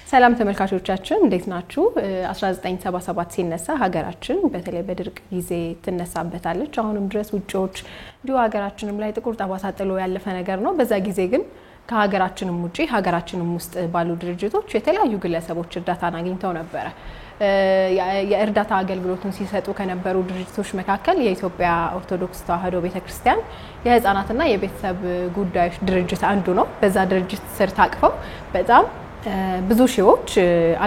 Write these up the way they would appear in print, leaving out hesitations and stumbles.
ሰላም ተመልካቾቻችን እንዴት ናችሁ? 1977 ሲነሳ ሀገራችን በተለይ በድርቅ ጊዜ ትነሳበታለች። አሁንም ድረስ ውጪዎች እንዲሁ ሀገራችንም ላይ ጥቁር ጠባሳ ጥሎ ያለፈ ነገር ነው። በዛ ጊዜ ግን ከሀገራችንም ውጪ ሀገራችንም ውስጥ ባሉ ድርጅቶች የተለያዩ ግለሰቦች እርዳታን አግኝተው ነበር። የእርዳታ አገልግሎቱን ሲሰጡ ከነበሩ ድርጅቶች መካከል የኢትዮጵያ ኦርቶዶክስ ተዋሕዶ ቤተክርስቲያን የህፃናትና የቤተሰብ ጉዳዮች ድርጅት አንዱ ነው። በዛ ድርጅት ስር ታቅፈው በጣም ብዙ ሺዎች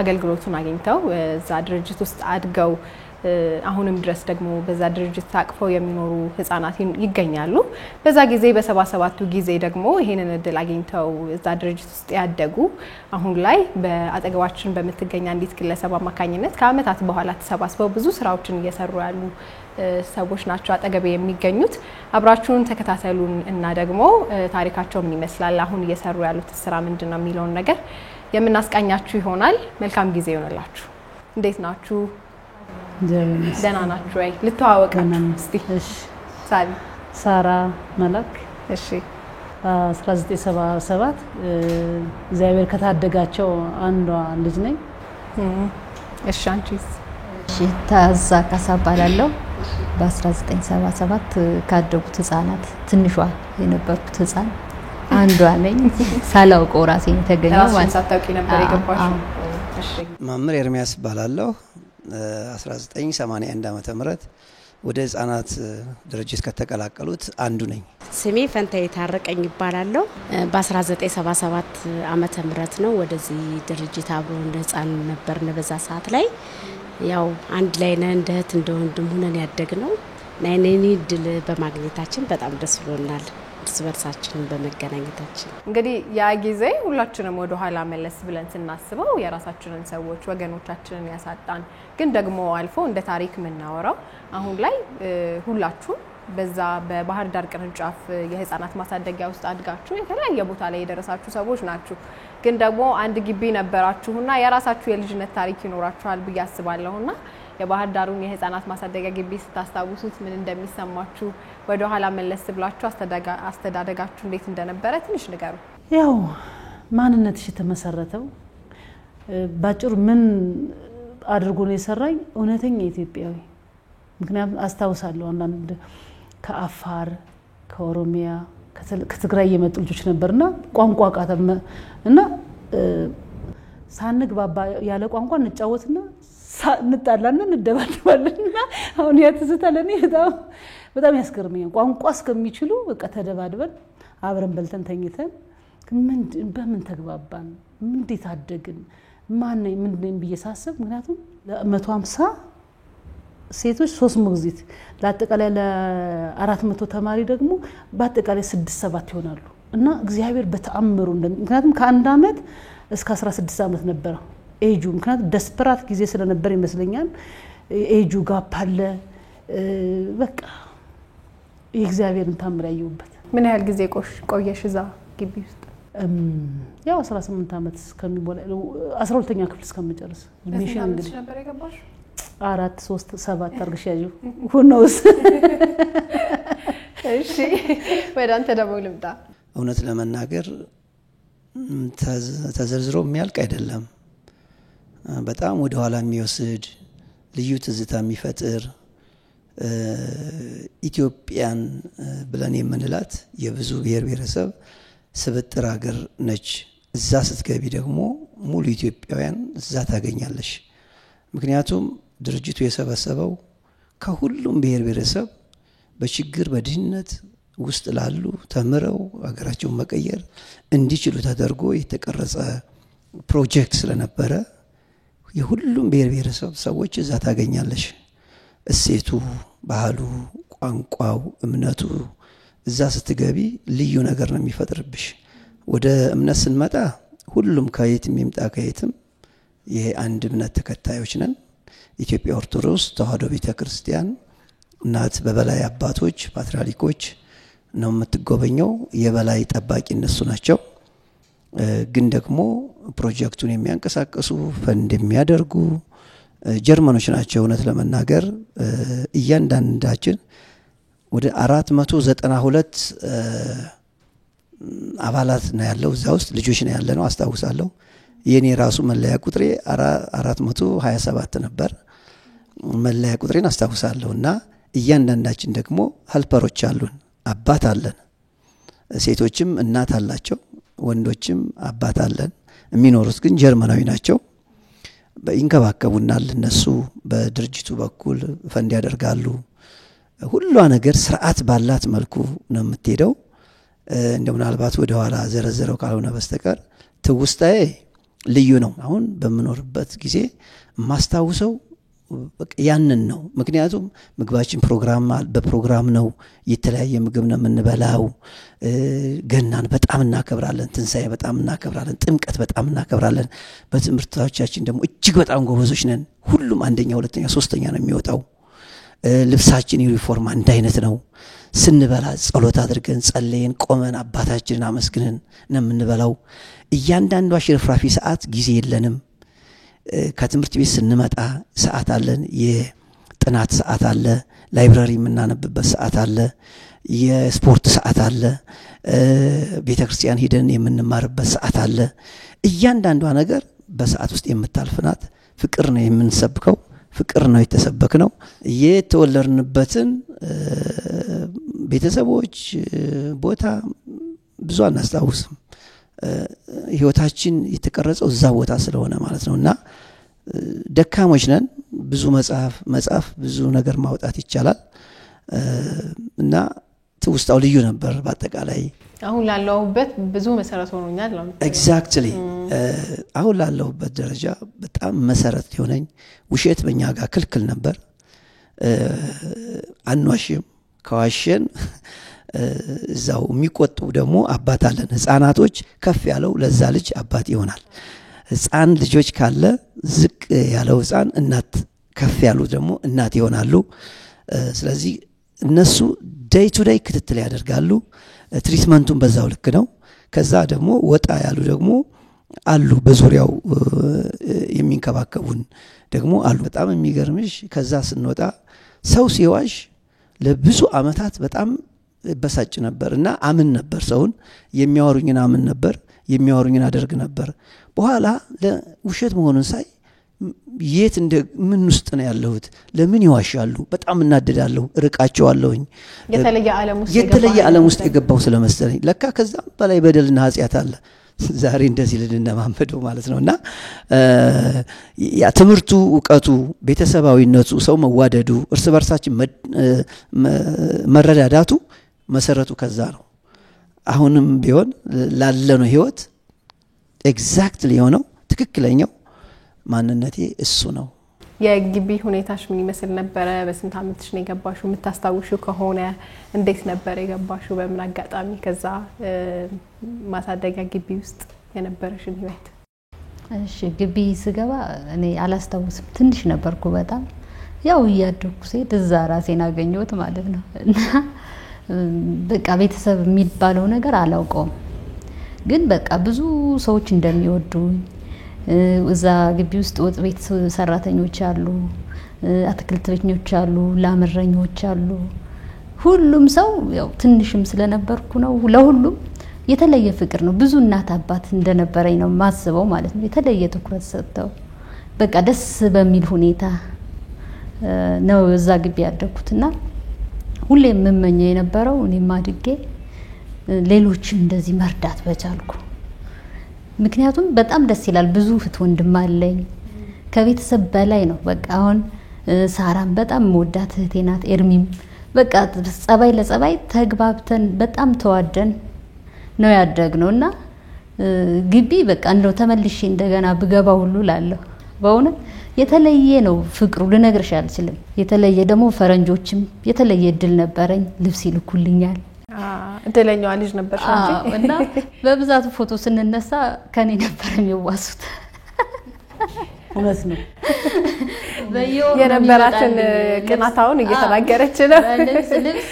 አገልግሎቱን አግኝተው እዛ ድርጅት ውስጥ አድገው አሁንም ድረስ ደግሞ በዛ ድርጅት ታቅፈው የሚኖሩ ህፃናት ይገኛሉ። በዛ ጊዜ በ77ቱ ጊዜ ደግሞ ይሄንን እድል አግኝተው እዛ ድርጅት ውስጥ ያደጉ አሁን ላይ በአጠገባችን በመትገኛ አንዲት ግለሰብ አማካኝነት ከአመታት በኋላ ተሰባስበው ብዙ ስራዎችን እየሰሩ ያሉ ሰዎች ናቸው አጠገቤ የሚገኙት። አብራችሁን ተከታተሉን እና ደግሞ ታሪካቸው ምን ይመስላል፣ አሁን እየሰሩ ያሉት ስራ ምንድነው የሚለውን ነገር የምናስቃኛችሁ ይሆናል። መልካም ጊዜ ይሆነላችሁ። እንዴት ናችሁ? ደህና ናችሁ ወይ? ልተዋወቃችሁ እስቲ። እሺ፣ ሳራ መላክ። እሺ፣ 1977 እግዚአብሔር ከታደጋቸው አንዷ ልጅ ነኝ። እሺ፣ አንቺስ? እሺ፣ ታዛ ካሳባላለሁ። በ1977 ካደጉት ህፃናት ትንሿ የነበርኩት ህፃን አንዷ ነኝ። ሳላውቀው ራሴን ተገኘው ማለት ሳታውቂ ነበር የገባሽው? እሺ፣ ማምር ኤርሚያስ ባላለሁ 1981 ዓመተ ምህረት ወደ ህፃናት ድርጅት ከተቀላቀሉት አንዱ ነኝ። ስሜ ፈንታዬ ታረቀኝ ይባላለሁ። በ1977 ዓመተ ምህረት ነው ወደዚህ ድርጅት አብሮን ህፃን ነበርን። በዛ ሰዓት ላይ ያው አንድ ላይ ነን፣ እንደ እህት እንደ ወንድም ሆነን ያደግነው ናይኔኒ ድል በማግኘታችን በጣም ደስ ብሎናል። እርስ በርሳችን በመገናኘታችን እንግዲህ ያ ጊዜ ሁላችንም ወደ ኋላ መለስ ብለን ስናስበው የራሳችንን ሰዎች ወገኖቻችንን ያሳጣን ግን ደግሞ አልፎ እንደ ታሪክ የምናወራው አሁን ላይ ሁላችሁም በዛ በባህር ዳር ቅርንጫፍ የህፃናት ማሳደጊያ ውስጥ አድጋችሁ የተለያየ ቦታ ላይ የደረሳችሁ ሰዎች ናችሁ። ግን ደግሞ አንድ ግቢ ነበራችሁና የራሳችሁ የልጅነት ታሪክ ይኖራችኋል ብዬ አስባለሁና የባህር ዳሩን የህፃናት ማሳደጊያ ግቢ ስታስታውሱት ምን እንደሚሰማችሁ ወደ ኋላ መለስ ብላችሁ አስተዳደጋችሁ እንዴት እንደነበረ ትንሽ ንገሩ። ያው ማንነትሽ ተመሰረተው ባጭሩ ምን አድርጎ ነው የሰራኝ? እውነተኛ ኢትዮጵያዊ። ምክንያቱም አስታውሳለሁ አንዳንድ ከአፋር ከኦሮሚያ ከትግራይ የመጡ ልጆች ነበርና ቋንቋ ቃተም እና ሳንግባባ ያለ ቋንቋ እንጫወትና እንጣላና እንደባደባለና አሁን ያትዝታ ለኔ በጣም ያስገርመኛል። ቋንቋ እስከሚችሉ በቃ ተደባድበን አብረን በልተን ተኝተን በምን ተግባባን? እንዴት አደግን? ማን ምን ብየሳስብ ምክንያቱም 150 ሴቶች 3 ሞግዚት ለአጠቃላይ ለ400 ተማሪ ደግሞ በአጠቃላይ 6-7 ይሆናሉ እና እግዚአብሔር በተአምሩ ምክንያቱም ከአንድ አመት እስከ 16 አመት ነበር ኤጁ። ምክንያቱም ደስፐራት ጊዜ ስለነበር ይመስለኛል ኤጁ ጋፕ አለ። በቃ የእግዚአብሔርን ታምር ያየሁበት። ምን ያህል ጊዜ ቆየሽ እዛ ግቢ ውስጥ? ያው 18 አመት እስከሚሞላ 12ኛ ክፍል እስከምጨርስ ሚሽን እንግዲህ ነበር የገባሽ? 4 3 7 አርግሽ ያዩ ሁኖስ። እሺ፣ ወደ አንተ ደግሞ ልምጣ። እውነት ለመናገር ተዘርዝሮ የሚያልቅ አይደለም። በጣም ወደ ኋላ የሚወስድ ልዩ ትዝታ የሚፈጥር ኢትዮጵያን ብለን የምንላት የብዙ ብሔር ብሔረሰብ ስብጥር ሀገር ነች። እዛ ስትገቢ ደግሞ ሙሉ ኢትዮጵያውያን እዛ ታገኛለሽ። ምክንያቱም ድርጅቱ የሰበሰበው ከሁሉም ብሔር ብሔረሰብ በችግር በድህነት ውስጥ ላሉ ተምረው ሀገራቸውን መቀየር እንዲችሉ ተደርጎ የተቀረጸ ፕሮጀክት ስለነበረ የሁሉም ብሔር ብሔረሰብ ሰዎች እዛ ታገኛለሽ። እሴቱ፣ ባህሉ፣ ቋንቋው፣ እምነቱ እዛ ስትገቢ ልዩ ነገር ነው የሚፈጥርብሽ። ወደ እምነት ስንመጣ ሁሉም ከየትም ይምጣ ከየትም ይሄ አንድ እምነት ተከታዮች ነን። ኢትዮጵያ ኦርቶዶክስ ተዋሕዶ ቤተክርስቲያን ናት። በበላይ አባቶች ፓትርያርኮች ነው የምትጎበኘው። የበላይ ጠባቂ እነሱ ናቸው። ግን ደግሞ ፕሮጀክቱን የሚያንቀሳቅሱ ፈንድ የሚያደርጉ ጀርመኖች ናቸው። እውነት ለመናገር እያንዳንዳችን ወደ 492 አባላት ነው ያለው። እዛ ውስጥ ልጆች ነው ያለነው አስታውሳለሁ። የኔ ራሱ መለያ ቁጥሬ 427 ነበር። መለያ ቁጥሬን አስታውሳለሁና እያንዳንዳችን ደግሞ ሀልፐሮች አሉን፣ አባት አለን። ሴቶችም እናት አላቸው፣ ወንዶችም አባት አለን። የሚኖሩት ግን ጀርመናዊ ናቸው። ይንከባከቡናል። እነሱ በድርጅቱ በኩል ፈንድ ያደርጋሉ። ሁሉ ነገር ስርዓት ባላት መልኩ ነው የምትሄደው። እንደው ምናልባት ወደ ኋላ ዘረዘረው ካልሆነ በስተቀር ትውስታዬ ልዩ ነው። አሁን በምኖርበት ጊዜ ማስታውሰው ያንን ነው። ምክንያቱም ምግባችን በፕሮግራም ነው። የተለያየ ምግብ ነው የምንበላው። ገናን በጣም እናከብራለን፣ ትንሳኤ በጣም እናከብራለን፣ ጥምቀት በጣም እናከብራለን። በትምህርቶቻችን ደግሞ እጅግ በጣም ጎበዞች ነን። ሁሉም አንደኛ፣ ሁለተኛ፣ ሶስተኛ ነው የሚወጣው። ልብሳችን ዩኒፎርም አንድ አይነት ነው። ስንበላ ጸሎት አድርገን ጸልየን ቆመን አባታችንን አመስግነን ነው የምንበላው። እያንዳንዷ ሽርፍራፊ ሰዓት ጊዜ የለንም። ከትምህርት ቤት ስንመጣ ሰዓት አለን። የጥናት ሰዓት አለ፣ ላይብራሪ የምናነብበት ሰዓት አለ፣ የስፖርት ሰዓት አለ፣ ቤተክርስቲያን ሄደን የምንማርበት ሰዓት አለ። እያንዳንዷ ነገር በሰዓት ውስጥ የምታልፍናት። ፍቅር ነው የምንሰብከው፣ ፍቅር ነው የተሰበክነው። የተወለድንበትን ቤተሰቦች ቦታ ብዙ አናስታውስም። ህይወታችን የተቀረጸው እዛ ቦታ ስለሆነ ማለት ነውና ደካሞች ነን። ብዙ መጽሐፍ ብዙ ነገር ማውጣት ይቻላል እና ትውስታው ልዩ ነበር። በአጠቃላይ አሁን ላለሁበት ብዙ መሰረት ሆኖኛል ነው። ኤግዛክትሊ አሁን ላለሁበት ደረጃ በጣም መሰረት ሊሆነኝ። ውሸት በእኛ ጋር ክልክል ነበር። አንዋሽም። ከዋሸን እዛው የሚቆጡ ደግሞ አባት አለን። ህፃናቶች ከፍ ያለው ለዛ ልጅ አባት ይሆናል። ህፃን ልጆች ካለ ዝቅ ያለው ህፃን እናት፣ ከፍ ያሉ ደግሞ እናት ይሆናሉ። ስለዚህ እነሱ ዴይ ቱ ዴይ ክትትል ያደርጋሉ። ትሪትመንቱን በዛው ልክ ነው። ከዛ ደግሞ ወጣ ያሉ ደግሞ አሉ፣ በዙሪያው የሚንከባከቡን ደግሞ አሉ። በጣም የሚገርምሽ ከዛ ስንወጣ ሰው ሲዋሽ ለብዙ አመታት በጣም በሳጭ ነበር እና አምን ነበር። ሰውን የሚያወሩኝን አምን ነበር፣ የሚያወሩኝን አደርግ ነበር። በኋላ ለውሸት መሆኑን ሳይ የት ምን ውስጥ ነው ያለሁት? ለምን ይዋሻሉ? በጣም እናደዳለሁ፣ ርቃቸዋለሁኝ። የተለየ ዓለም ውስጥ የገባው ስለመሰለኝ ለካ ከዛም በላይ በደልና ኃጢአት አለ። ዛሬ እንደዚህ ልንነማመደው ማለት ነውና ያ ትምህርቱ፣ ዕውቀቱ፣ ቤተሰባዊነቱ፣ ሰው መዋደዱ፣ እርስ በርሳችን መረዳዳቱ መሰረቱ ከዛ ነው። አሁንም ቢሆን ላለነው ህይወት ኤግዛክትሊ የሆነው ትክክለኛው ማንነቴ እሱ ነው። የግቢ ሁኔታሽ ምን ይመስል ነበረ? በስንት አመትሽ ነው የገባሽው? የምታስታውሽው ከሆነ እንዴት ነበር የገባሽው? በምን አጋጣሚ? ከዛ ማሳደጊያ ግቢ ውስጥ የነበረሽን ህይወት? እሺ፣ ግቢ ስገባ እኔ አላስታውስም። ትንሽ ነበርኩ በጣም። ያው እያደኩ ሲሄድ እዛ ራሴን አገኘሁት ማለት ነው። እና በቃ ቤተሰብ የሚባለው ነገር አላውቀውም። ግን በቃ ብዙ ሰዎች እንደሚወዱኝ እዛ ግቢ ውስጥ ወጥ ቤት ሰራተኞች አሉ፣ አትክልት ቤተኞች አሉ፣ ላምረኞች አሉ። ሁሉም ሰው ያው ትንሽም ስለነበርኩ ነው ለሁሉም የተለየ ፍቅር ነው። ብዙ እናት አባት እንደነበረኝ ነው ማስበው ማለት ነው። የተለየ ትኩረት ሰጥተው በቃ ደስ በሚል ሁኔታ ነው እዛ ግቢ ያደኩትና ሁሌ የምመኘው የነበረው እኔም አድጌ ሌሎችን እንደዚህ መርዳት በቻልኩ። ምክንያቱም በጣም ደስ ይላል። ብዙ እህት ወንድም አለኝ። ከቤተሰብ በላይ ነው። በቃ አሁን ሳራም በጣም ወዳት እህቴ ናት። ኤርሚም በቃ ጸባይ ለጸባይ ተግባብተን በጣም ተዋደን ነው ያደግነውና ግቢ በቃ እንደው ተመልሼ እንደገና ብገባ ሁሉ ላለሁ። በእውነት የተለየ ነው ፍቅሩ፣ ልነግርሽ አልችልም። የተለየ ደግሞ ፈረንጆችም የተለየ እድል ነበረኝ። ልብስ ይልኩልኛል። እድለኛዋ ልጅ ነበርሽ አንቺ። እና በብዛት ፎቶ ስንነሳ ከኔ ነበር የሚዋሱት። እውነት ነው። የነበራትን ቅናታውን እየተናገረች ነው። ልብስ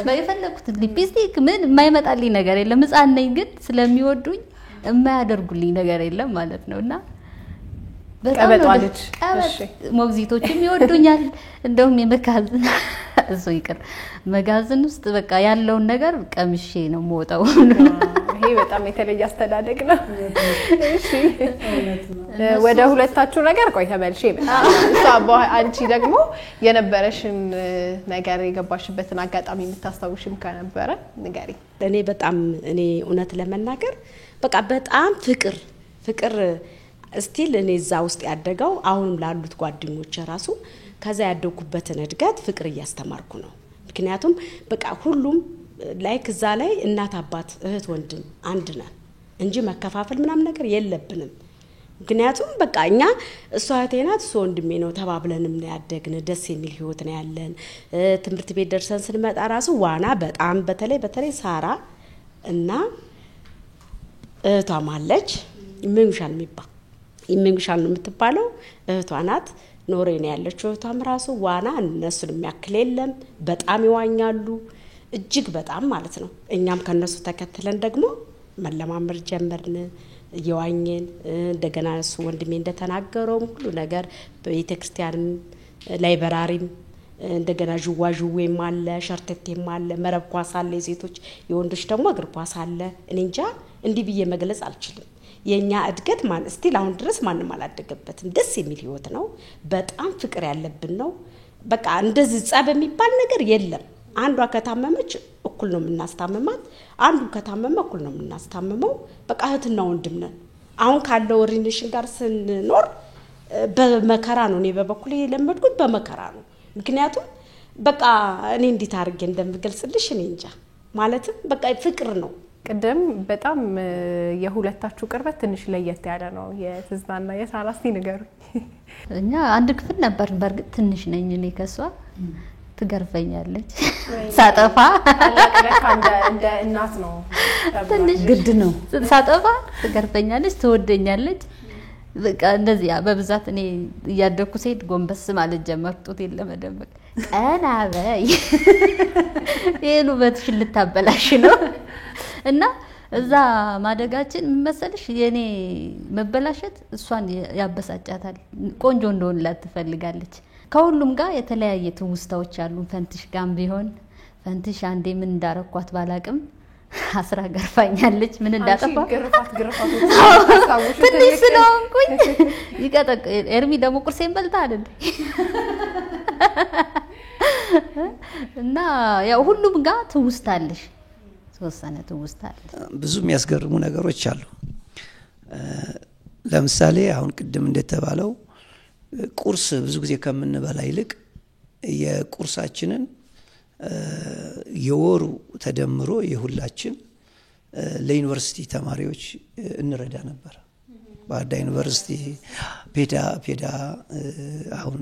በየፈለኩት ሊፕስቲክ ምን የማይመጣልኝ ነገር የለም። ህፃን ነኝ ግን ስለሚወዱኝ የማያደርጉልኝ ነገር የለም ማለት ነውና ቀበጧ ልጅ ሞግዚቶችም ይወዱኛል። እንደውም የመጋዘን እሱ ይቅር መጋዘን ውስጥ በቃ ያለውን ነገር ቀምሼ ነው የምወጣው። ይሄ በጣም የተለየ አስተዳደግ ነው። እሺ ወደ ሁለታችሁ ነገር ቆይ ተመልሼ አንቺ ደግሞ የነበረሽን ነገር የገባሽበትን አጋጣሚ የምታስታውሽም ከነበረ ንገሪ። እኔ እውነት ለመናገር በቃ በጣም ፍቅር ስቲል እኔ እዛ ውስጥ ያደገው አሁንም ላሉት ጓደኞቼ ራሱ ከዛ ያደኩበትን እድገት ፍቅር እያስተማርኩ ነው። ምክንያቱም በቃ ሁሉም ላይክ እዛ ላይ እናት አባት እህት ወንድም አንድ ነን እንጂ መከፋፈል ምናምን ነገር የለብንም። ምክንያቱም በቃ እኛ እሷ እህቴ ናት እሱ ወንድሜ ነው ተባብለንም ነው ያደግን። ደስ የሚል ህይወት ነው ያለን። ትምህርት ቤት ደርሰን ስንመጣ ራሱ ዋና በጣም በተለይ ሳራ እና እህቷ ማለች ይመንጉሻል ነው የምትባለው እህቷ ናት። ኖሬ ነው ያለችው እህቷም ራሱ ዋና እነሱን የሚያክል የለም። በጣም ይዋኛሉ እጅግ በጣም ማለት ነው። እኛም ከነሱ ተከትለን ደግሞ መለማመድ ጀመርን እየዋኘን። እንደገና እሱ ወንድሜ እንደተናገረው ሁሉ ነገር በቤተክርስቲያንም ላይብራሪም እንደገና ዥዋዥዌም አለ ሸርተቴም አለ መረብ ኳስ አለ የሴቶች የወንዶች ደግሞ እግር ኳስ አለ። እኔ እንጃ እንዲህ ብዬ መግለጽ አልችልም። የኛ እድገት እስቲል አሁን ድረስ ማንም አላደገበትም። ደስ የሚል ህይወት ነው። በጣም ፍቅር ያለብን ነው። በቃ እንደዚህ ጸብ የሚባል ነገር የለም። አንዷ ከታመመች እኩል ነው የምናስታምማት፣ አንዱ ከታመመ እኩል ነው የምናስታምመው። በቃ እህትና ወንድም ነን። አሁን ካለው ሪሌሽን ጋር ስንኖር በመከራ ነው። እኔ በበኩሌ ለመድኩት በመከራ ነው። ምክንያቱም በቃ እኔ እንዴት አድርጌ እንደምገልጽልሽ እኔ እንጃ። ማለትም በቃ ፍቅር ነው። ቅድም በጣም የሁለታችሁ ቅርበት ትንሽ ለየት ያለ ነው። የትዝታና የሳራ እስቲ ንገሩኝ። እኛ አንድ ክፍል ነበር። በርግጥ ትንሽ ነኝ እኔ ከሷ። ትገርፈኛለች ሳጠፋ እንደ እናት ነው ትንሽ ግድ ነው። ሳጠፋ ትገርፈኛለች ትወደኛለች። በቃ እንደዚህ በብዛት እኔ እያደኩ ሴት ጎንበስ ማለት ጀመርኩ። ጡቴን ለመደበቅ ቀና በይ ይሄን ውበትሽን ልታበላሽ ነው። እና እዛ ማደጋችን መሰለሽ የኔ መበላሸት እሷን ያበሳጫታል። ቆንጆ እንደሆንላት ትፈልጋለች። ከሁሉም ጋር የተለያየ ትውስታዎች አሉ። ፈንትሽ ጋም ቢሆን ፈንትሽ አንዴ ምን እንዳረኳት ባላቅም አስራ ገርፋኛለች። ምን እንዳጠፋ ግርፋት ትንሽ ስለሆንኩኝ ይቀጠቅ ኤርሚ ደግሞ ቁርሴን በልታ አይደል እና ያው ሁሉም ጋር ትውስታለሽ ተወሰነ ትውስታለሽ። ብዙ የሚያስገርሙ ነገሮች አሉ። ለምሳሌ አሁን ቅድም እንደተባለው ቁርስ ብዙ ጊዜ ከምንበላ ይልቅ የቁርሳችንን የወሩ ተደምሮ የሁላችን ለዩኒቨርሲቲ ተማሪዎች እንረዳ ነበር። ባዳ ዩኒቨርሲቲ ፔዳ አሁን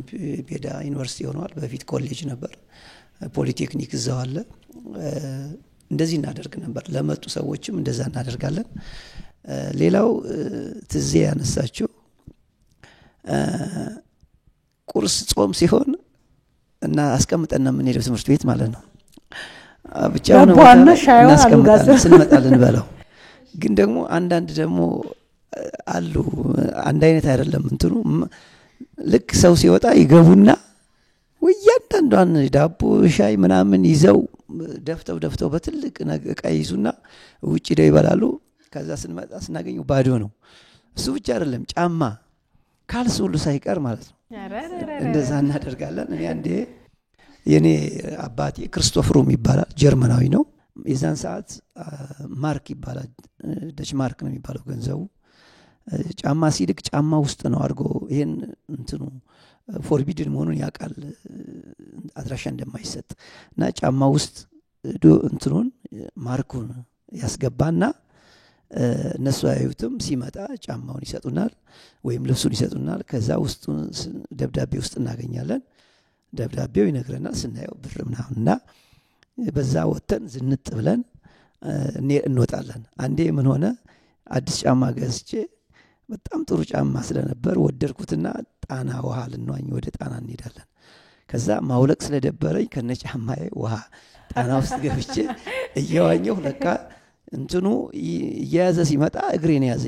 ፔዳ ዩኒቨርሲቲ ሆኗል። በፊት ኮሌጅ ነበር። ፖሊቴክኒክ እዛው አለ። እንደዚህ እናደርግ ነበር። ለመጡ ሰዎችም እንደዛ እናደርጋለን። ሌላው ትዝ ያነሳቸው ቁርስ ጾም ሲሆን እና አስቀምጠና ምን ሄደው ትምህርት ቤት ማለት ነው። ብቻ ነው እናስቀምጣለን ስንመጣልን በለው። ግን ደግሞ አንዳንድ ደግሞ አሉ አንድ አይነት አይደለም እንትኑ ልክ ሰው ሲወጣ ይገቡና ወያንዳንዷን ዳቦ ሻይ ምናምን ይዘው ደፍተው በትልቅ ዕቃ ይዙና ውጪ ደው ይበላሉ። ከዛ ስንመጣ ስናገኘው ባዶ ነው። እሱ ብቻ አይደለም ጫማ ካልስ ሁሉ ሳይቀር ማለት ነው። እንደዛ እናደርጋለን። እኔ አንዴ የኔ አባቴ ክርስቶፍሩም ይባላል ጀርመናዊ ነው። የዛን ሰዓት ማርክ ይባላል ደች ማርክ ነው የሚባለው ገንዘቡ። ጫማ ሲልክ ጫማ ውስጥ ነው አድርጎ ይሄን እንትኑ ፎርቢድን መሆኑን ያውቃል አድራሻ እንደማይሰጥ እና ጫማ ውስጥ እንትኑን ማርኩን ያስገባና እነሱ ያዩትም ሲመጣ ጫማውን ይሰጡናል ወይም ልብሱን ይሰጡናል። ከዛ ውስጥ ደብዳቤ ውስጥ እናገኛለን። ደብዳቤው ይነግረናል። ስናየው ብር ምናምንና በዛ ወተን ዝንጥ ብለን እንወጣለን። አንዴ ምን ሆነ አዲስ ጫማ ገዝቼ በጣም ጥሩ ጫማ ስለነበር ወደድኩትና ጣና ውሃ ልንዋኝ ወደ ጣና እንሄዳለን። ከዛ ማውለቅ ስለደበረኝ ከነጫማዬ ውሃ ጣና ውስጥ ገብቼ እየዋኘሁ ለካ እንትኑ እየያዘ ሲመጣ እግሬን ያዘ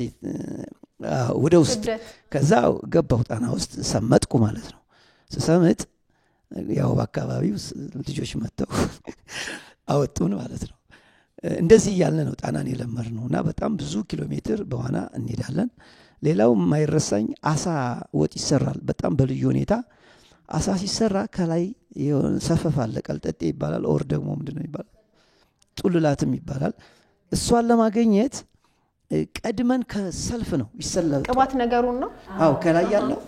ወደ ውስጥ። ከዛ ገባሁ ጣና ውስጥ ሰመጥኩ ማለት ነው። ስሰምጥ ያው በአካባቢው ልጆች መጥተው አወጡን ማለት ነው። እንደዚህ ያልን ነው ጣናን የለመድነውና በጣም ብዙ ኪሎ ሜትር በዋና እንሄዳለን። ሌላው የማይረሳኝ አሳ ወጥ ይሰራል በጣም በልዩ ሁኔታ። አሳ ሲሰራ ከላይ ሰፈፍ አለ ቀልጠጤ ይባላል ኦር ደግሞ ምንድነው ይባላል ጡልላትም ይባላል። እሷን ለማግኘት ቀድመን ከሰልፍ ነው ይሰላል ቅባት ነገሩን ነው አው ከላይ ያለው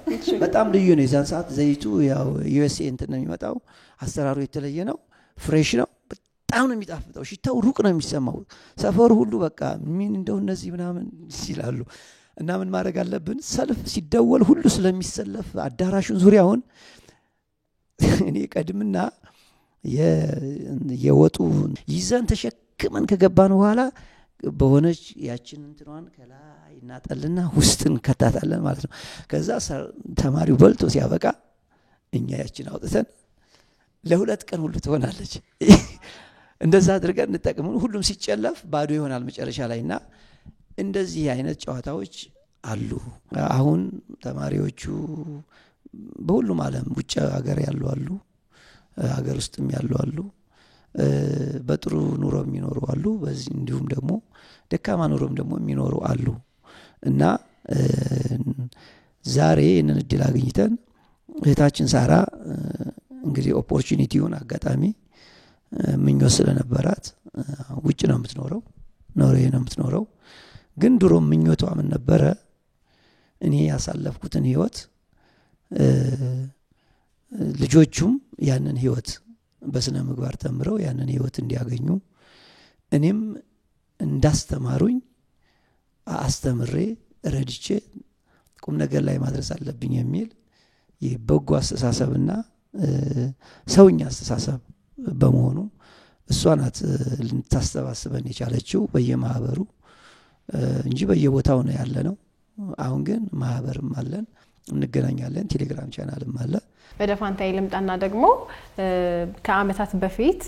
በጣም ልዩ ነው። የዛን ሰዓት ዘይቱ ያው ዩኤስኤ እንትን ነው የሚመጣው አሰራሩ የተለየ ነው ፍሬሽ ነው በጣም ነው የሚጣፍጠው ሽታው ሩቅ ነው የሚሰማው ሰፈሩ ሁሉ በቃ ምን እንደው እነዚህ ምናምን ይላሉ። እና ምን ማድረግ አለብን ሰልፍ ሲደወል ሁሉ ስለሚሰለፍ አዳራሹን ዙሪያውን እኔ ቀድምና የወጡ ይዘን ተሸክመን ከገባን በኋላ በሆነች ያችን እንትኗን ከላይ እናጠልና ውስጥን ከታታለን ማለት ነው። ከዛ ተማሪው በልቶ ሲያበቃ እኛ ያችን አውጥተን ለሁለት ቀን ሁሉ ትሆናለች። እንደዛ አድርገን እንጠቀመው ሁሉም ሲጨለፍ ባዶ ይሆናል መጨረሻ ላይና እንደዚህ አይነት ጨዋታዎች አሉ። አሁን ተማሪዎቹ በሁሉም ዓለም ውጭ ሀገር ያሉ አሉ ሀገር ውስጥም ያሉ አሉ በጥሩ ኑሮ የሚኖሩ አሉ በዚህ እንዲሁም ደግሞ ደካማ ኑሮም ደግሞ የሚኖሩ አሉ። እና ዛሬ እነን እድል አግኝተን እህታችን ሳራ እንግዲህ ኦፖርቹኒቲውን አጋጣሚ ምኞት ስለነበራት ውጭ ነው የምትኖረው ኖርዌይ ነው የምትኖረው። ግን ድሮ ምኞቷ ምን ነበረ እኔ ያሳለፍኩትን ህይወት ልጆቹም ያንን ህይወት በስነ ምግባር ተምረው ያንን ህይወት እንዲያገኙ እኔም እንዳስተማሩኝ አስተምሬ ረድቼ ቁም ነገር ላይ ማድረስ አለብኝ የሚል የበጎ አስተሳሰብና ሰውኛ አስተሳሰብ በመሆኑ እሷ ናት ልታስተባስበን የቻለችው በየማህበሩ እንጂ በየቦታው ነው ያለነው። አሁን ግን ማህበርም አለን እንገናኛለን ቴሌግራም ቻናልም አለ። ወደ ፋንታይ ልምጣና ደግሞ ከአመታት በፊት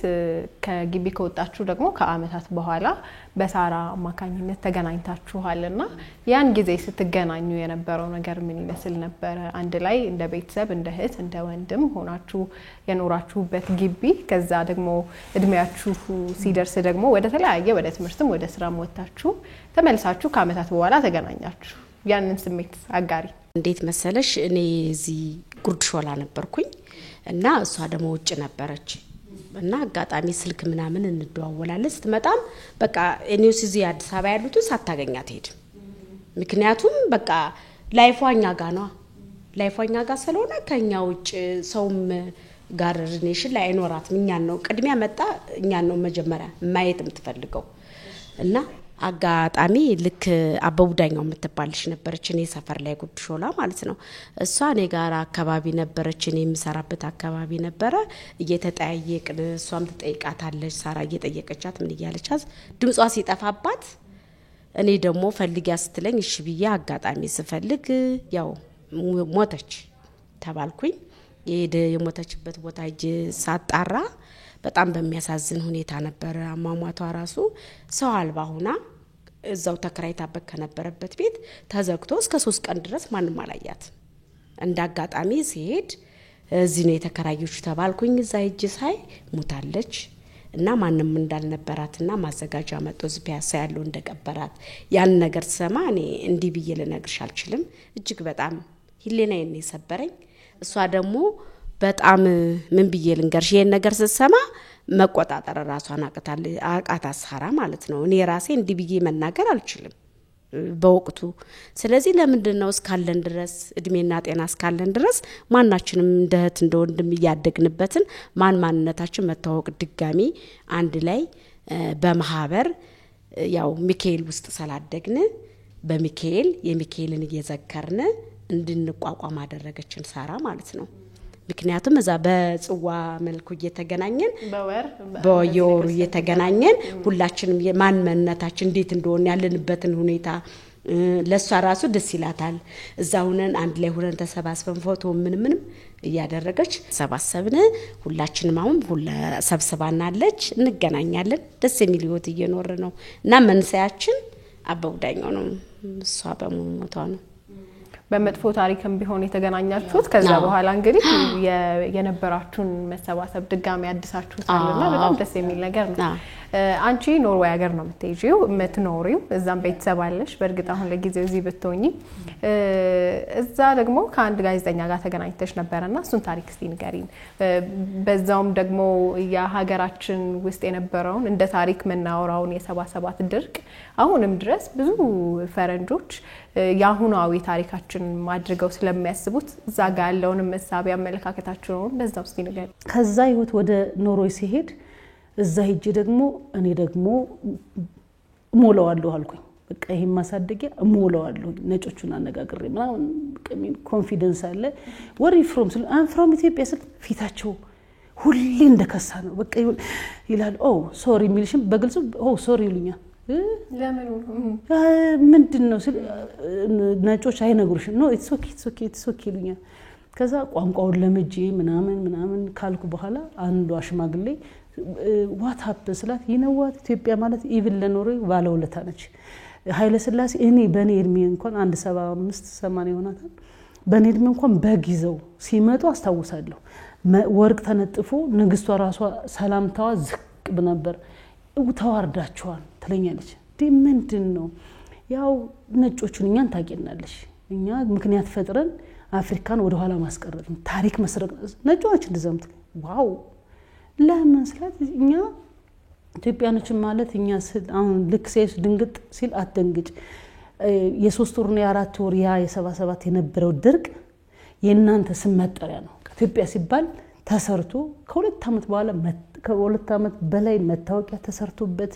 ከግቢ ከወጣችሁ ደግሞ ከአመታት በኋላ በሳራ አማካኝነት ተገናኝታችኋልና ያን ጊዜ ስትገናኙ የነበረው ነገር ምን ይመስል ነበር? አንድ ላይ እንደ ቤተሰብ እንደ እህት እንደ ወንድም ሆናችሁ የኖራችሁበት ግቢ ከዛ ደግሞ እድሜያችሁ ሲደርስ ደግሞ ወደ ተለያየ ወደ ትምህርትም ወደ ስራም ወጣችሁ ተመልሳችሁ ከአመታት በኋላ ተገናኛችሁ ያንን ስሜት አጋሪ። እንዴት መሰለሽ እኔ እዚህ ጉርድ ሾላ ነበርኩኝ እና እሷ ደግሞ ውጭ ነበረች እና አጋጣሚ ስልክ ምናምን እንደዋወላለን። ስትመጣም በቃ እኔው እዚህ አዲስ አበባ ያሉት ሳታገኛት ሄድ ምክንያቱም በቃ ላይፏኛ ጋር ነው ላይፏኛ ጋር ስለሆነ ከኛ ውጭ ሰውም ጋር ሪሌሽን ላይ አይኖራትም። እኛን ነው ቅድሚያ መጣ እኛን ነው መጀመሪያ ማየት የምትፈልገው እና አጋጣሚ ልክ አበቡዳኛው የምትባልሽ ነበረች እኔ ሰፈር ላይ ጉርድ ሾላ ማለት ነው። እሷ እኔ ጋር አካባቢ ነበረች እኔ የምሰራበት አካባቢ ነበረ። እየተጠያየቅን እሷም ትጠይቃታለች ሳራ እየጠየቀቻት ምን እያለቻት ድምጿ ሲጠፋባት እኔ ደግሞ ፈልጊያ ስትለኝ እሺ ብዬ አጋጣሚ ስፈልግ ያው ሞተች ተባልኩኝ። የሞተችበት ቦታ እጅ ሳጣራ በጣም በሚያሳዝን ሁኔታ ነበር አሟሟቷ ራሱ ሰው አልባ ሆና እዛው ተከራይታበት ከነበረበት ቤት ተዘግቶ እስከ 3 ቀን ድረስ ማንንም አላያት። እንዳጋጣሚ ሲሄድ እዚህ ነው የተከራዩች ተባልኩኝ። እዛ እጅ ሳይ ሞታለች እና ማንንም እንዳልነበራትና ማዘጋጃ መጥቶ ፒያሳ ያለው እንደቀበራት ያን ነገር ሰማ እኔ እንዲህ ብዬ ልነግርሽ አልችልም። እጅግ በጣም ሂሌናዬን የሰበረኝ እሷ ደግሞ በጣም ምን ብዬ ልንገርሽ ይሄን ነገር ስትሰማ መቆጣጠር ራሷን አቃታ ሳራ ማለት ነው። እኔ ራሴ እንዲህ ብዬ መናገር አልችልም በወቅቱ። ስለዚህ ለምንድነው እስካለን ድረስ እድሜና ጤና እስካለን ድረስ ማናችንም እንደህት እንደወንድም ያደግንበትን ማንነታችን መታወቅ ድጋሚ አንድ ላይ በማህበር ያው ሚካኤል ውስጥ ሰላደግን በሚካኤል የሚካኤልን እየዘከርን እንድንቋቋም አደረገችን ሳራ ማለት ነው። ምክንያቱም እዛ በጽዋ መልኩ እየተገናኘን በወየወሩ እየተገናኘን ሁላችንም ማንነታችን እንዴት እንደሆነ ያለንበትን ሁኔታ ለሷ ራሱ ደስ ይላታል። እዛው ሆነን አንድ ላይ ሆነን ተሰባስበን ፎቶ ምንም እያደረገች ሰባሰብን። ሁላችንም አሁን ሰብስባናለች እንገናኛለን። ደስ የሚል ህይወት እየኖር ነው እና መንሳያችን አበቡዳኛው ነው እሷ በመሞቷ ነው። በመጥፎ ታሪክም ቢሆን የተገናኛችሁት ከዛ በኋላ እንግዲህ የነበራችሁን መሰባሰብ ድጋሚ አድሳችሁታልና በጣም ደስ የሚል ነገር ነው። አንቺ ኖርዌይ ሀገር ነው የምትሄጂው የምትኖሪው እዛም ቤተሰብ አለሽ በእርግጥ አሁን ለጊዜው እዚህ ብትሆኚ እዛ ደግሞ ከአንድ ጋዜጠኛ ጋር ተገናኝተሽ ነበርና እሱን ታሪክ እስቲ ንገሪን በዛውም ደግሞ የሀገራችን ውስጥ የነበረውን እንደ ታሪክ መናወራውን የ77 ድርቅ አሁንም ድረስ ብዙ ፈረንጆች ያሁናዊ ታሪካችን ማድረገው ስለሚያስቡት እዛ ጋር ያለውን መሳብ ያመለካከታችሁን በዛው እስቲ ንገሪን ከዛ ይሁት ወደ ኖርዌይ ሲሄድ እዛ ሄጄ ደግሞ እኔ ደግሞ ሞላዋለሁ አልኩኝ በቃ ይሄን ማሳደጊያ ሞላዋለሁ ነጮቹን አነጋግሬ ምናምን ኮንፊደንስ አለ ወሪ ፍሮም አም ፍሮም ኢትዮጵያ ስል ፊታቸው ሁሌ እንደከሳ ነው በቃ ይላል ኦ ሶሪ ሚልሽም በግልጽ ኦ ሶሪ ይሉኛል ለምን ምንድነው ስል ነጮች አይነግሩሽ ኖ ኢትስ ኦኬ ይሉኛል ከዛ ቋንቋውን ለምጄ ምናምን ካልኩ በኋላ አንዱ አሽማግሌ what happens ስላት ይነዋት ኢትዮጵያ ማለት ኢቭን ለኖርዌይ ባለውለታ ነች ኃይለ ሥላሴ እኔ በኔ እድሜ እንኳን 175 80 ይሆናታል በኔ እድሜ እንኳን በጊዜው ሲመጡ አስተዋውሳለሁ ወርቅ ተነጥፎ ንግስቷ ራሷ ሰላምታዋ ዝቅ በነበር ተዋርዳቸዋል ትለኛለች ምንድነው ያው ነጮቹን እኛን ታቂናለሽ እኛ ምክንያት ፈጥረን አፍሪካን ወደ ኋላ ማስቀረት ታሪክ መስረቅ ነጮች እንደዛምት ዋው ለምን ስላት እኛ ኢትዮጵያኖች ማለት እኛ አሁን ልክ ሴስ ድንግጥ ሲል አትደንግጭ የ3 ወር ነው የ4 ወር ያ የ77 የነበረው ድርቅ የናንተ ስም መጠሪያ ነው ኢትዮጵያ ሲባል ተሰርቶ ከ2 አመት በኋላ ከ2 አመት በላይ መታወቂያ ተሰርቶበት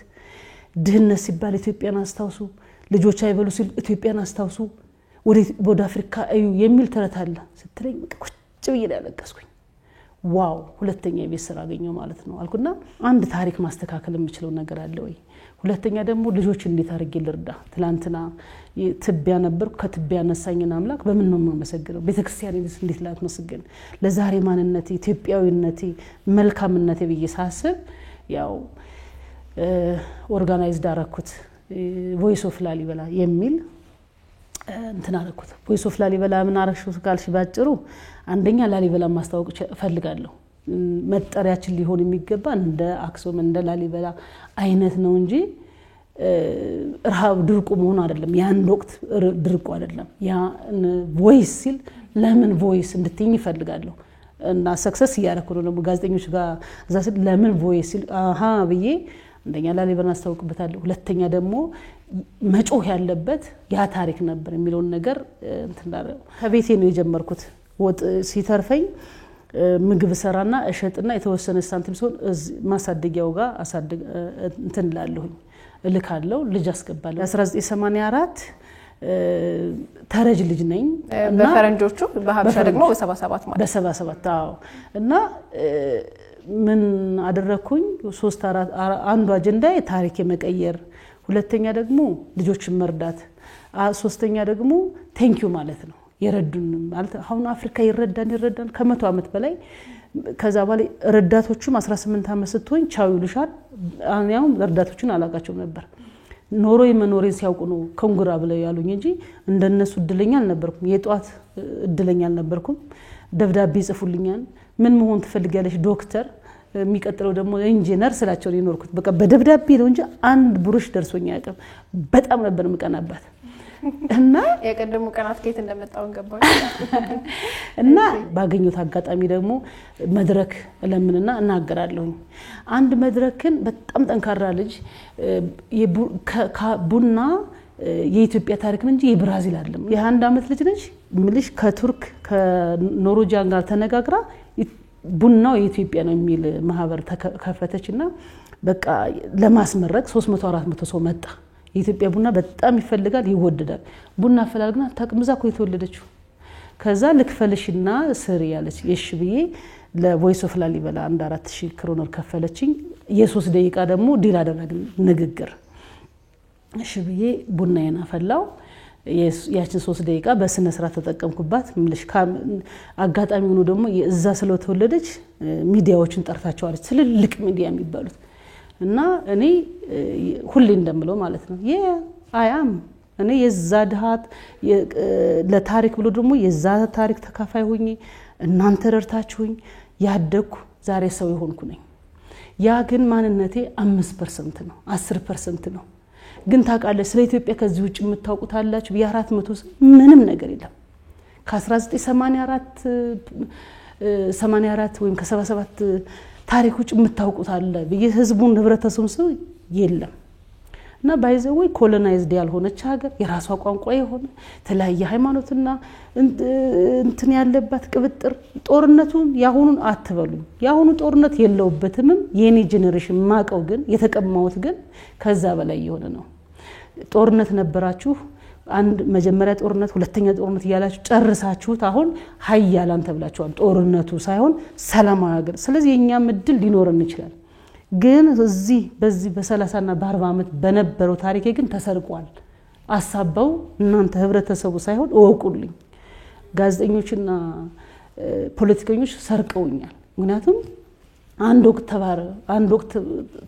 ድህነት ሲባል ኢትዮጵያን አስተዋውሱ ልጆች አይበሉ ሲል ኢትዮጵያን አስተዋውሱ ወደ አፍሪካ እዩ የሚል ተረት አለ ስትለኝ ቁጭ ብዬ ያለቀስኩኝ ዋው ሁለተኛ ቤት ስራ አገኘው ማለት ነው አልኩና አንድ ታሪክ ማስተካከል የምችለው ነገር አለ ወይ ሁለተኛ ደግሞ ልጆች እንዴት አርጌ ልርዳ ትላንትና ትቢያ ነበር ከትቢያ ነሳኝና አምላክ በምን ነው ማመሰግነው ቤተክርስቲያንስ እንዴት ላትመስገን ለዛሬ ማንነቴ ኢትዮጵያዊነቴ መልካምነቴ በየሳስብ ያው ኦርጋናይዝ ዳራኩት ቮይስ ኦፍ ላሊበላ የሚል እንትና አረኩት ቮይስ ኦፍ ላሊበላ ምን አረክሽው ካልሽ ባጭሩ አንደኛ ላሊበላ ማስተዋወቅ ፈልጋለሁ መጠሪያችን ሊሆን የሚገባ እንደ አክሱም እንደ ላሊበላ አይነት ነው እንጂ ረሃብ ድርቁ መሆን አይደለም ያን ወቅት ድርቁ አይደለም ያ ቮይስ ሲል ለምን ቮይስ እንድትኝ ይፈልጋለሁ እና ሰክሰስ ያረኩ ነው ጋዜጠኞች ጋር እዛ ሲል ለምን ቮይስ ሲል አሃ ብዬ አንደኛ ላሊበላ አስተዋውቅበታለሁ ሁለተኛ ደግሞ መጮህ ያለበት ያ ታሪክ ነበር የሚለውን ነገር እንትናረ ከቤቴ ነው የጀመርኩት ወጥ ሲተርፈኝ ምግብ ሰራና እሸጥና የተወሰነ ሳንቲም ሲሆን ማሳደጊያው ጋር አሳደግ እንትንላለሁኝ እልካለሁ ልጅ አስገባለሁ 1984 ተረጅ ልጅ ነኝ በፈረንጆቹ በሀበሻ ደግሞ በ77 ማለት በ77 አዎ እና ምን አደረኩኝ 3 4 አንዱ አጀንዳ ታሪክ የመቀየር ሁለተኛ ደግሞ ልጆችን መርዳት ሶስተኛ ደግሞ ቴንክ ዩ ማለት ነው የረዱን ማለት አሁን አፍሪካ ይረዳን ከመቶ አመት በላይ ከዛ በላይ ረዳቶቹም 18 አመት ስትሆን ቻው ይሉሻል አሁን ረዳቶቹን አላቃቸው ነበር ኖርዌይ መኖሬን ሲያውቁ ነው ኮንግራ ብለው ያሉኝ እንጂ እንደነሱ እድለኛ አልነበርኩም የጧት እድለኛ አልነበርኩም ደብዳቤ ጽፉልኛል ምን መሆን ትፈልጊያለሽ ዶክተር የሚቀጥለው ደግሞ ኢንጂነር ስላቸው ይኖርኩት በቃ በደብዳቤ ነው እንጂ አንድ ብሩሽ ደርሶኛ ያቀም በጣም ነበር መቀናባት እና የቀደሙ ቀናት ከየት እንደመጣው ገባኝ እና ባገኙት አጋጣሚ ደግሞ መድረክ ለምንና እናገራለሁ አንድ መድረክን በጣም ጠንካራ ልጅ ቡና የኢትዮጵያ ታሪክ እንጂ የብራዚል አይደለም የአንድ አመት ልጅ ነች ምልሽ ከቱርክ ከኖርዌጂያን ጋር ተነጋግራ ቡናው የኢትዮጵያ ነው የሚል ማህበር ተከፈተችና በቃ ለማስመረቅ 300 400 ሰው መጣ የኢትዮጵያ ቡና በጣም ይፈልጋል ይወደዳል ቡና ፈላልግና ታቅምዛ እኮ የተወለደችው ከዛ ልክፈልሽና ስሪ ያለች እሺ ብዬ ለቮይስ ኦፍ ላሊበላ 4000 ክሮነር ከፈለችኝ የ3 ደቂቃ ደግሞ ዲል አደረግን ንግግር እሺ ብዬ ቡናዬን አፈላው ያችን 3 ደቂቃ በስነ ስርዓት ተጠቀምኩባት ምልሽ አጋጣሚ ሆኖ ደግሞ እዛ ስለተወለደች ሚዲያዎችን ጠርታቸዋለች ትልልቅ ሚዲያ የሚባሉት እና እኔ ሁሌ እንደምለው ማለት ነው I am እኔ የዛ ድሃት ለታሪክ ብሎ ደግሞ የዛ ታሪክ ተካፋይ ሆኜ እናንተ ረድታችሁኝ ያደኩ ዛሬ ሰው የሆንኩ ነኝ። ያ ግን ማንነቴ 5% ነው 10% ነው። ግን ታውቃለህ ስለ ኢትዮጵያ ከዚህ ውጭ የምታውቁት አላችሁ የ400 ምንም ነገር የለም። ከ1984 ወይም ከ77 ታሪክ ውጭ የምታውቁት አለ በየህዝቡን ህብረተሰቡ ሰው የለም። እና ባይዘው ኮሎናይዝድ ያልሆነች ሀገር የራሷ ቋንቋ የሆነ ተለያየ ሃይማኖትና እንትን ያለባት ቅብጥር ጦርነቱን ያሁኑን አትበሉኝ። ያሁኑ ጦርነት የለውበትም። የኔ ጄነሬሽን ማቀው ግን የተቀማውት ግን ከዛ በላይ የሆነ ነው። ጦርነት ነበራችሁ አንድ መጀመሪያ ጦርነት ሁለተኛ ጦርነት ያላችሁ ጨርሳችሁት አሁን ሀያላን ተብላችኋል። ጦርነቱ ሳይሆን ሰላማዊ ሀገር። ስለዚህ የኛም እድል ሊኖርን ይችላል። ግን እዚህ በዚህ በ30 እና በ40 አመት በነበረው ታሪኬ ግን ተሰርቋል። አሳባው እናንተ ህብረተሰቡ ሳይሆን ወቁልኝ ጋዜጠኞችና ፖለቲከኞች ሰርቀውኛል። ምክንያቱም አንድ ወቅት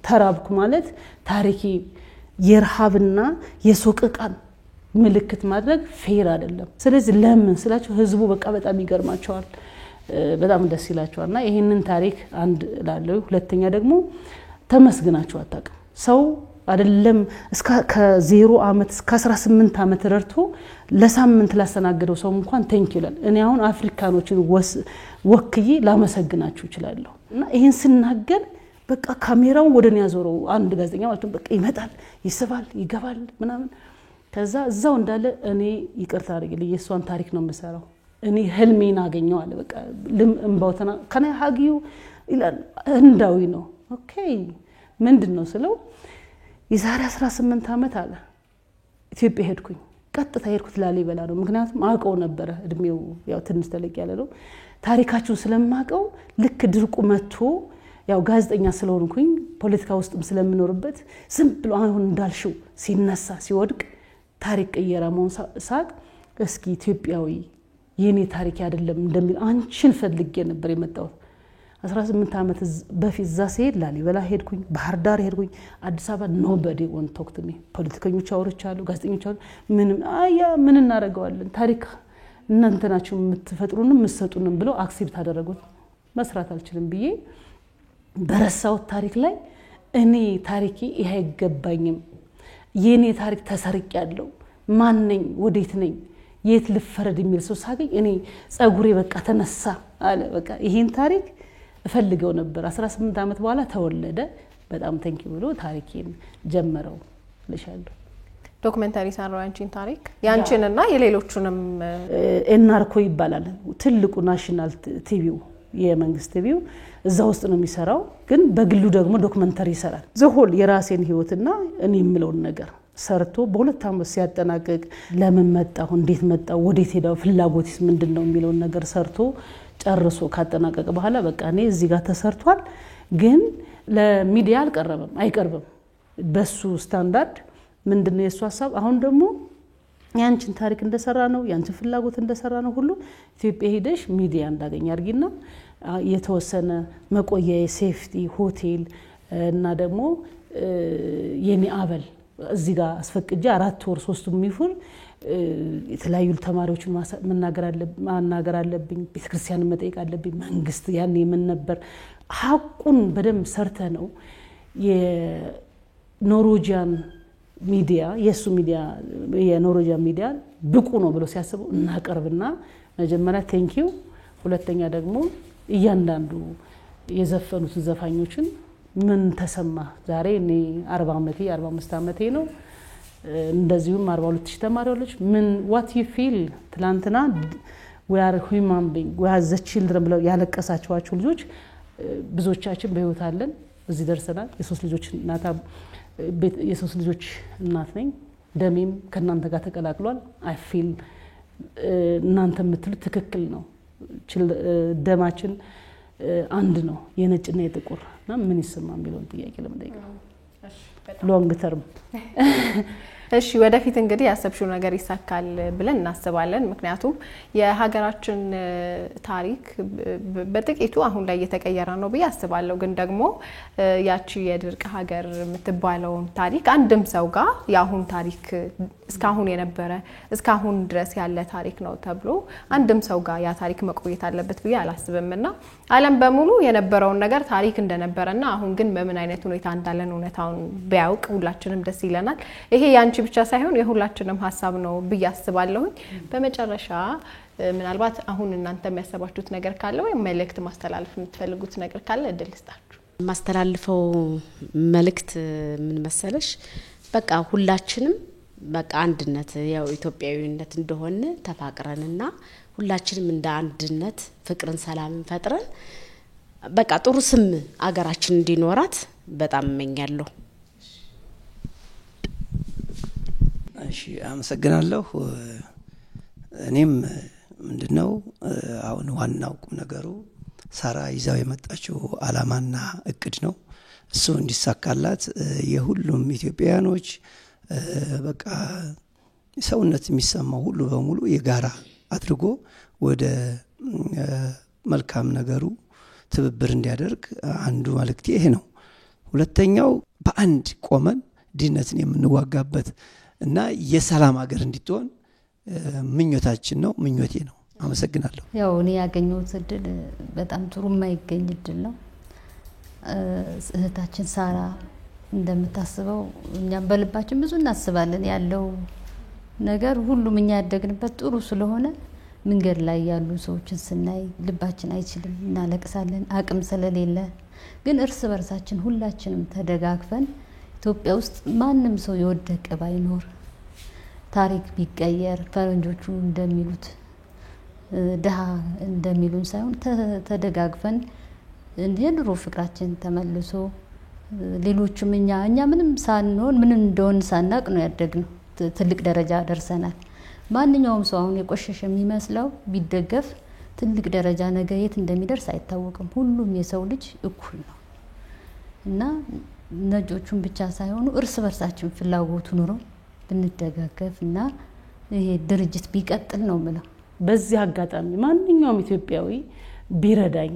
ተራብኩ ማለት ታሪኬ የርሃብና የሶቅቃን ምልክት ማድረግ ፌር አይደለም። ስለዚህ ለምን ስላችሁ ህዝቡ በቃ በጣም ይገርማቸዋል። በጣም ደስ ይላቸዋልና ይሄንን ታሪክ አንድ ላለው ሁለተኛ ደግሞ ተመስግናችሁ አጣቀም ሰው አይደለም እስከ ከ0 አመት እስከ 18 አመት ረርቶ ለሳምንት ላስተናገደው ሰው እንኳን ቴንክ ይላል። እኔ አሁን አፍሪካኖችን ወክዬ ላመሰግናችሁ ይችላልው እና ይሄን ስናገር በቃ ካሜራውን ወደኔ ያዞረው አንድ ጋዜጠኛ ማለት በቃ ይመጣል ይስባል ይገባል ምናምን ከዛ እዛው እንዳለ እኔ ይቅርታ አድርግልኝ የሷን ታሪክ ነው የምሰራው እኔ ህልሜን አገኘው አለ በቃ እንባውተና ከኔ ሀጊው ይላል እንዳዊ ነው ኦኬ ምንድነው ስለው የዛሬ 18 አመት አለ ኢትዮጵያ ሄድኩኝ ቀጥታ ሄድኩት ላሊበላ ነው ምክንያቱም አውቀው ነበር እድሜው ያው ትንሽ ተለቅ ያለ ነው ታሪካችሁን ስለማቀው ልክ ድርቁ መጥቶ ያው ጋዜጠኛ ስለሆንኩኝ ፖለቲካ ውስጥም ስለምኖርበት ዝም ብሎ አሁን እንዳልሽው ሲነሳ ሲወድቅ ታሪክ ቀየራሞን ሳቅ እስኪ ኢትዮጵያዊ የኔ ታሪክ አይደለም እንደሚል አንቺን ፈልጌ ነበር የመጣው 18 አመት በፊት ዛ ሲሄድ ላሊበላ ሄድኩኝ ባህር ዳር ሄድኩኝ አዲስ አበባ ኖበዲ ወን ቶክ ቱ ሚ ፖለቲከኞች አውርቻለሁ ጋዜጠኞች ምንም ምን እናረጋዋለን ታሪክ እናንተ ናችሁ የምትፈጥሩንም መስጡንም ብለው አክሴፕት አደረጉት መስራት አልችልም ብዬ በረሳው ታሪክ ላይ እኔ ታሪኬ ይሄ አይገባኝም የኔ ታሪክ ተሰርቅ ያለው ማን ነኝ ወዴት ነኝ የት ልፈረድ የሚል ሰው ሳገኝ እኔ ጸጉሬ በቃ ተነሳ አለ በቃ ይሄን ታሪክ እፈልገው ነበር 18 አመት በኋላ ተወለደ በጣም ቴንክ ዩ ብሎ ታሪኬን ጀመረው ልሻለሁ ዶክመንታሪ ሰራው አንቺን ታሪክ ያንቺንና የሌሎቹንም ኤንአርኮ ይባላል ትልቁ ናሽናል ቲቪው የመንግስት ቲቪው እዛ ውስጥ ነው የሚሰራው ግን በግሉ ደግሞ ዶክመንታሪ ይሰራል ዘሆል የራሴን ህይወትና እኔ የምለውን ነገር ሰርቶ በሁለት አመት ሲያጠናቀቅ ለምን መጣው እንዴት መጣው ወዴት ሄዳው ፍላጎትስ ምንድነው የሚለውን ነገር ሰርቶ ጨርሶ ካጠናቀቀ በኋላ በቃ እኔ እዚህ ጋር ተሰርቷል ግን ለሚዲያ አልቀረበም አይቀርብም በሱ ስታንዳርድ ምንድነው የሱ ሐሳብ አሁን ደግሞ ያንቺን ታሪክ እንደሰራ ነው ያንቺን ፍላጎት እንደሰራ ነው ሁሉ ኢትዮጵያ ሄደሽ ሚዲያ እንዳገኝ አርጊና የተወሰነ መቆያ ሴፍቲ ሆቴል እና ደግሞ የኔ አበል እዚህ ጋር አስፈቅጄ 4 ወር 3 የሚፉር የተለያዩ ተማሪዎችን ማናገር አለብኝ ቤተክርስቲያን መጠየቅ አለብኝ መንግስት ያኔ ምን ነበር ሐቁን በደም ሰርተ ነው የኖርዌጂያን ሚዲያ የሱ ሚዲያ የኖርዌጂያን ሚዲያ ብቁ ነው ብሎ ሲያስቡ እናቀርብና መጀመሪያ ቴንክ ዩ ሁለተኛ ደግሞ እያንዳንዱ የዘፈኑት ዘፋኞችን ምን ተሰማ ዛሬ እኔ 40 አመቴ 45 አመቴ ነው እንደዚሁም 42000 ተማሪዎች ምን what you feel ትላንትና we are human being we are the children ብለው ያለቀሳቸዋቸው ልጆች ብዙዎቻችን በህይወት አለን እዚህ ደርሰናል የሶስት ልጆች እናት ነኝ ደሜም ከናንተ ጋር ተቀላቅሏል I feel እናንተ የምትሉት ትክክል ነው ደማችን አንድ ነው የነጭና የጥቁርና ምን ይሰማ የሚለው ጥያቄ ለምንድነው ሎንግ ተርም እሺ ወደፊት እንግዲህ ያሰብሽው ነገር ይሳካል ብለን እናስባለን ምክንያቱም የሀገራችን ታሪክ በጥቂቱ አሁን ላይ እየተቀየረ ነው ብዬ አስባለሁ ግን ደግሞ ያቺ የድርቅ ሀገር የምትባለው ታሪክ አንድም ሰው ጋር ያሁን ታሪክ እስካሁን የነበረ እስካሁን ድረስ ያለ ታሪክ ነው ተብሎ አንድም ሰው ጋር ያ ታሪክ መቆየት አለበት ብዬ አላስብምና ዓለም በሙሉ የነበረውን ነገር ታሪክ እንደነበረና አሁን ግን በምን አይነት ሁኔታ እንዳለን ሁኔታውን ቢያውቅ ሁላችንም ደስ ይለናል ይሄ ያንቺ ብቻ ሳይሆን የሁላችንም ሐሳብ ነው ብዬ አስባለሁ በመጨረሻ ምናልባት አሁን እናንተ የሚያሰባችሁት ነገር ካለ ወይ መልእክት ማስተላለፍ የምትፈልጉት ነገር ካለ እድል ልስጣችሁ ማስተላልፈው መልእክት ምን መሰለሽ በቃ ሁላችንም በቃ አንድነት ያው ኢትዮጵያዊነት እንደሆነ ተፋቅረንና ሁላችንም እንደ አንድነት ፍቅርን ሰላምን ፈጥረን በቃ ጥሩ ስም አገራችን እንዲኖራት በጣም እመኛለሁ እሺ አመሰግናለሁ እኔም ምንድነው አሁን ዋናው ቁም ነገሩ ሳራ ይዛው የመጣችው አላማና እቅድ ነው እሱ እንዲሳካላት የሁሉም ኢትዮጵያኖች በቃ ሰውነት የሚሰማው ሁሉ በሙሉ የጋራ አድርጎ ወደ መልካም ነገሩ ትብብር እንዲያደርግ አንዱ መልእክቴ ይሄ ነው ሁለተኛው በአንድ ቆመን ድህነትን የምንዋጋበት እና የሰላም ሀገር እንድትሆን ምኞታችን ነው ምኞቴ ነው አመሰግናለሁ ያው እኔ ያገኘሁት እድል በጣም ጥሩ የማይገኝ እድል ነው እህታችን ሳራ እንደምታስበው እኛም በልባችን ብዙ እናስባለን ያለው ነገር ሁሉም እኛ ያደግንበት ጥሩ ስለሆነ መንገድ ላይ ያሉ ሰዎችን ስናይ ልባችን አይችልም እናለቅሳለን አቅም ስለሌለ ግን እርስ በርሳችን ሁላችንም ተደጋግፈን ኢትዮጵያ ውስጥ ማንንም ሰው የወደቀ ባይኖር ታሪክ ቢቀየር ፈረንጆቹ እንደሚሉት ደሃ እንደሚሉን ሳይሆን ተደጋግፈን የድሮ ፍቅራችን ተመልሶ ሌሎችም እኛ ምንም ሳንሆን ምን እንደሆነ ሳናቅ ነው ያደግነው ትልቅ ደረጃ ደርሰናል ማንኛውም ሰው አሁን የቆሸሸ የሚመስለው ቢደገፍ ትልቅ ደረጃ ነገ የት እንደሚደርስ አይታወቅም ሁሉም የሰው ልጅ እኩል ነው እና ነጆቹን ብቻ ሳይሆኑ እርስ በርሳችን ፍላጎቱ ኑሮ ብንደጋገፍና ይሄ ድርጅት ቢቀጥል ነው ማለት በዚህ አጋጣሚ ማንኛውም ኢትዮጵያዊ ቢረዳኝ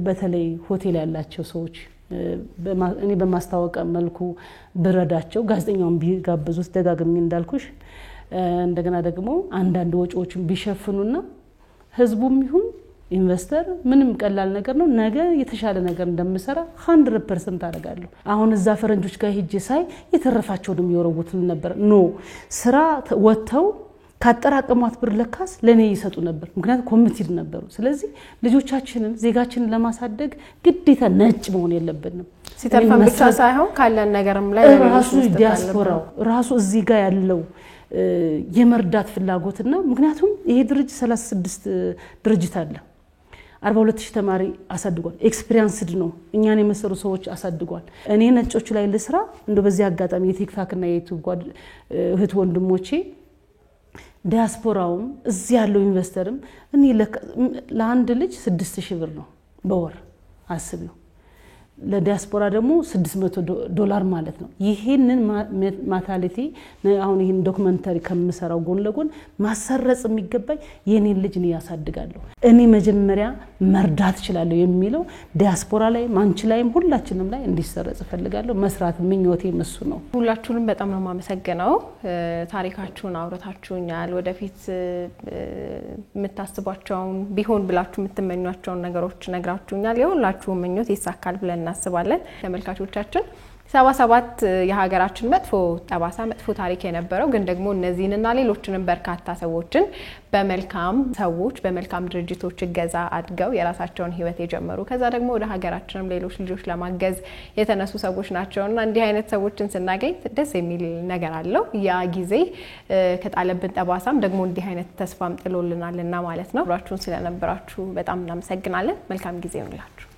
በተለይ ሆቴል ያላቸው ሰዎች እኔ በማስተዋወቅ መልኩ ብረዳቸው ጋዜጠኛውን ቢጋብዙት ደጋግሜ እንዳልኩሽ እንደገና ደግሞ አንዳንድ ወጪዎችን ቢሸፍኑና ህዝቡም ይሁን ኢንቨስተር ምንም ቀላል ነገር ነው ነገ የተሻለ ነገር እንደምሰራ 100% አደርጋለሁ አሁን እዛ ፈረንጆች ጋር ሄጄ ሳይ የተረፋቸው ደም ይወረውቱል ነበር ኖ ስራ ወጥተው ካጠራቀሟት ብር ለካስ ለኔ ይሰጡ ነበር ምክንያቱም ኮሚትድ ነበሩ ስለዚህ ልጆቻችንን ዜጋችንን ለማሳደግ ግዴታ ነጭ መሆን የለብንም ሲተርፈን ብቻ ሳይሆን ካለን ነገርም ላይ ራሱ ዲያስፖራው ራሱ እዚህ ጋር ያለው የመርዳት ፍላጎትና ምክንያቱም ይሄ ድርጅት 36 ድርጅት አለ 42000 ተማሪ አሳድጓል ኤክስፒሪየንስድ ነው እኛን የመሰሩ ሰዎች አሳድጓል እኔ ነጮቹ ላይ ለስራ እንደ በዚህ አጋጣሚ የቲክታክ እና የዩቲዩብ እህት ወንድሞቼ ዲያስፖራውም እዚህ ያለው ኢንቨስተርም እኔ ለአንድ ልጅ 6000 ብር ነው በወር አስቢው ለዲያስፖራ ደግሞ $600 ማለት ነው ይሄንን ማታሊቲ አሁን ይሄን ዶክመንተሪ ከምሰራው ጎን ለጎን ማሰረጽ የሚገባኝ የኔን ልጅ ነው ያሳድጋለሁ እኔ መጀመሪያ መርዳት ይችላልው የሚለው ዲያስፖራ ላይ ማንች ላይም ሁላችንም ላይ እንዲሰረጽ ፈልጋለሁ መስራት ምኞቴ እሱ ነው ሁላችሁንም በጣም ነው ማመሰግነው ታሪካችሁን አውርታችሁኛል ወደፊት የምታስቧቸውን ቢሆን ብላችሁ የምትመኟቸውን ነገሮች ነግራችሁኛል የሁላችሁም ምኞት ይሳካል ብለን እናስባለን ተመልካቾቻችን 77 የሀገራችን መጥፎ ጠባሳ መጥፎ ታሪክ የነበረው ግን ደግሞ እነዚህንና ሌሎችንም በርካታ ሰዎችን በመልካም ሰዎች በመልካም ድርጅቶች እገዛ አድገው የራሳቸውን ህይወት የጀመሩ ከዛ ደግሞ ወደ ሀገራችንም ሌሎች ልጆች ለማገዝ የተነሱ ሰዎች ናቸውና እንዲህ አይነት ሰዎችን ስናገኝ ደስ የሚል ነገር አለው ያ ጊዜ ከጣለብን ጠባሳም ደግሞ እንዲህ አይነት ተስፋም ጥሎልናልና ማለት ነው አብራችሁን ስለነበራችሁ በጣም እናመሰግናለን መልካም ጊዜ ይሁንላችሁ